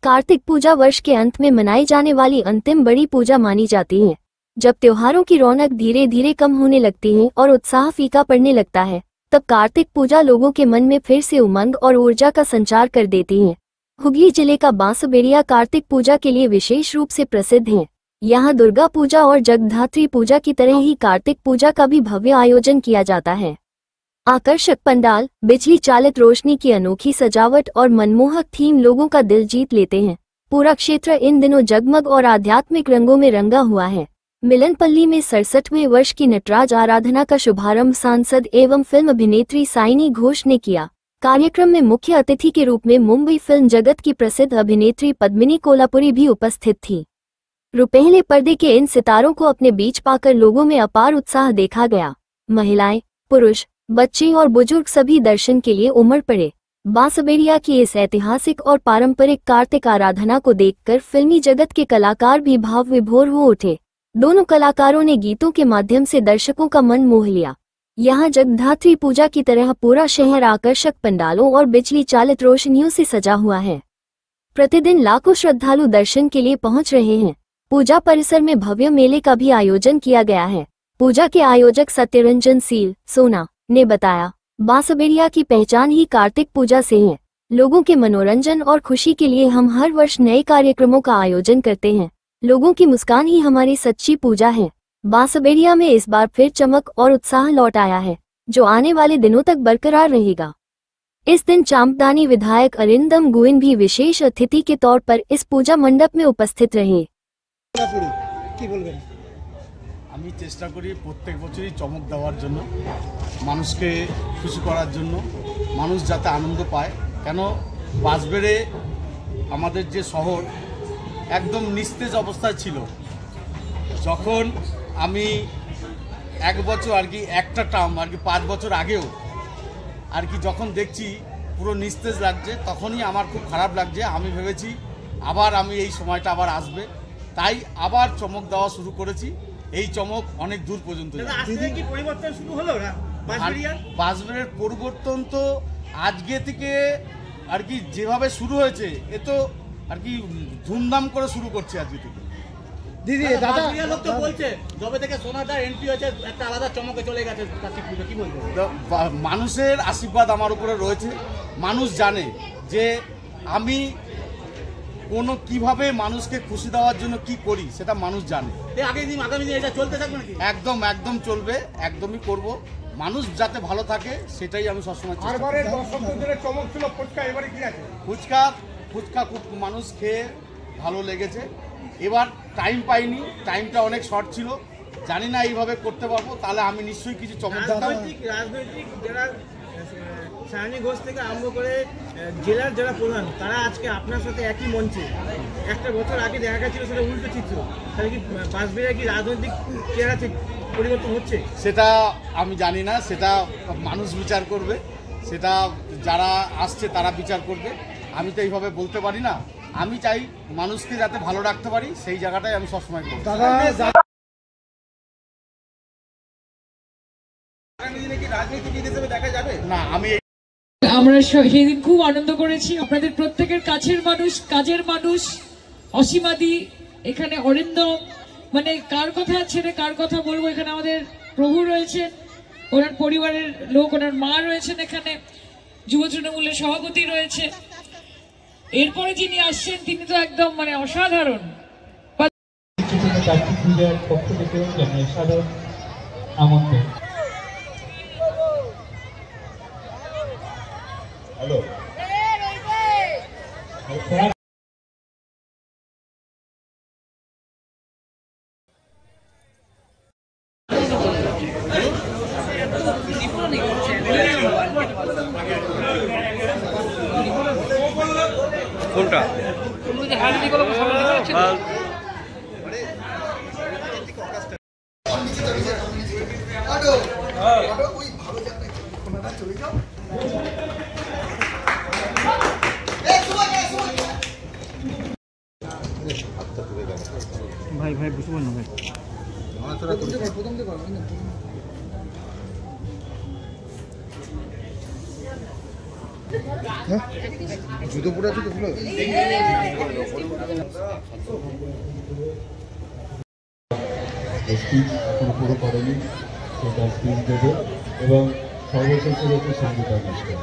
कार्तिक पूजा वर्ष के अंत में मनाई जाने वाली अंतिम बड़ी पूजा मानी जाती है। जब त्योहारों की रौनक धीरे धीरे कम होने लगती है और उत्साह फीका पड़ने लगता है, तब कार्तिक पूजा लोगों के मन में फिर से उमंग और ऊर्जा का संचार कर देती है। हुगली जिले का बांसबेड़िया कार्तिक पूजा के लिए विशेष रूप से प्रसिद्ध है। यहाँ दुर्गा पूजा और जगद्धात्री पूजा की तरह ही कार्तिक पूजा का भी भव्य आयोजन किया जाता है। आकर्षक पंडाल, बिजली चालित रोशनी की अनोखी सजावट और मनमोहक थीम लोगों का दिल जीत लेते हैं। पूरा क्षेत्र इन दिनों जगमग और आध्यात्मिक रंगों में रंगा हुआ है। मिलनपल्ली में 67वें वर्ष की नटराज आराधना का शुभारंभ सांसद एवं फिल्म अभिनेत्री साइनी घोष ने किया। कार्यक्रम में मुख्य अतिथि के रूप में मुंबई फिल्म जगत की प्रसिद्ध अभिनेत्री पद्मिनी कोल्हापुरी भी उपस्थित थी। रुपहले पर्दे के इन सितारों को अपने बीच पाकर लोगों में अपार उत्साह देखा गया। महिलाएं, पुरुष, बच्चे और बुजुर्ग सभी दर्शन के लिए उमड़ पड़े। बांसबेड़िया की इस ऐतिहासिक और पारंपरिक कार्तिक आराधना को देखकर फिल्मी जगत के कलाकार भी भाव विभोर हो उठे। दोनों कलाकारों ने गीतों के माध्यम से दर्शकों का मन मोह लिया। यहाँ जगद्धात्री पूजा की तरह पूरा शहर आकर्षक पंडालों और बिजली चालित रोशनियों से सजा हुआ है। प्रतिदिन लाखों श्रद्धालु दर्शन के लिए पहुंच रहे हैं। पूजा परिसर में भव्य मेले का भी आयोजन किया गया है। पूजा के आयोजक सत्यरंजन सील सोना ने बताया, बांसबेड़िया की पहचान ही कार्तिक पूजा से है। लोगों के मनोरंजन और खुशी के लिए हम हर वर्ष नए कार्यक्रमों का आयोजन करते हैं। लोगों की मुस्कान ही हमारी सच्ची पूजा है। बांसबेड़िया में इस बार फिर चमक और उत्साह लौट आया है, जो आने वाले दिनों तक बरकरार रहेगा। इस दिन चांपदानी विधायक अरिंदम गुइन भी विशेष अतिथि के तौर पर इस पूजा मंडप में उपस्थित रहे। আমি চেষ্টা করি প্রত্যেক বছরই চমক দেওয়ার জন্য, মানুষকে খুশি করার জন্য, মানুষ যাতে আনন্দ পায়। কেন বাঁশবেড়ে আমাদের যে শহর একদম নিস্তেজ অবস্থায় ছিল, যখন আমি এক বছর আর কি একটা টার্ম আর কি 5 বছর আগেও আর কি যখন দেখছি পুরো নিস্তেজ লাগছে, তখনই আমার খুব খারাপ লাগছে। আমি ভেবেছি আবার আমি এই সময়টা আবার আসবে, তাই আবার চমক দেওয়া শুরু করেছি। এই চমক অনেক দূর পর্যন্ত বাঁশবেড়ের পরিবর্তন তো আজকে থেকে আর কি যেভাবে শুরু হয়েছে, এ তো আর কি ধুমধাম করে শুরু করছে আজকে থেকে। দিদি দাদা লোক তো বলছে যবে থেকে সোনাদার এন্ট্রি হয়েছে একটা আলাদা চমকে চলে গেছে, কি বলবো? মানুষের আশীর্বাদ আমার উপরে রয়েছে। মানুষ জানে যে আমি কোনো কিভাবে মানুষকে খুশি দেওয়ার জন্য কি করি, সেটা মানুষ জানে। আগামী দিন এটা চলতে থাকবে নাকি? একদম একদম চলবে, একদমই করব। মানুষ যাতে ভালো থাকে সেটাই আমি সবসময় চেষ্টা করি। ফুচকা খুব মানুষ খেয়ে ভালো লেগেছে। এবার টাইম পাইনি, টাইমটা অনেক শর্ট ছিল। জানি না এইভাবে করতে পারবো, তাহলে আমি নিশ্চয়ই কিছু চমক দিতাম। রাজনৈতিক যারা সায়নী ঘোষ থেকে আরম্ভ করে জেলার যারা প্রধান, তারা আজকে আপনার সাথে একই মঞ্চে। একটা বছর আগে দেখা গেছিল সেটা উল্টো চিত্র। তাহলে কি বাঁশবেড়িয়া কি রাজনৈতিক চেহারা পরিবর্তন হচ্ছে? সেটা আমি জানি না, সেটা মানুষ বিচার করবে, সেটা যারা আসছে তারা বিচার করবে। আমি তো এইভাবে বলতে পারি না। আমি চাই মানুষকে যাতে ভালো রাখতে পারি, সেই জায়গাটাই আমি সবসময় করি। রাজনীতিবিদ হিসেবে দেখা যাবে না। আমরা সেদিন খুব আনন্দ করেছি। আপনাদের প্রত্যেকের কাছের মানুষ, কাজের মানুষ অসীমাদি, এখানে অরিন্দম, মানে কার কথা ছেড়ে কার কথা বলবো। এখানে আমাদের প্রভু রয়েছে, ওনার পরিবারের লোক, ওনার মা রয়েছেন, এখানে যুব তৃণমূলের সভাপতি রয়েছে। এরপরে যিনি আসছেন তিনি তো একদম মানে অসাধারণ। হ্যালো কোনটা ভাই ভাই বুঝবো না ভাই। জুতো পরে আছে তো স্পিচ এখনো পুরো করেনি, সেটা স্পিচ দেবে এবং সর্বশেষে হচ্ছে সঙ্গীত অনুষ্ঠান।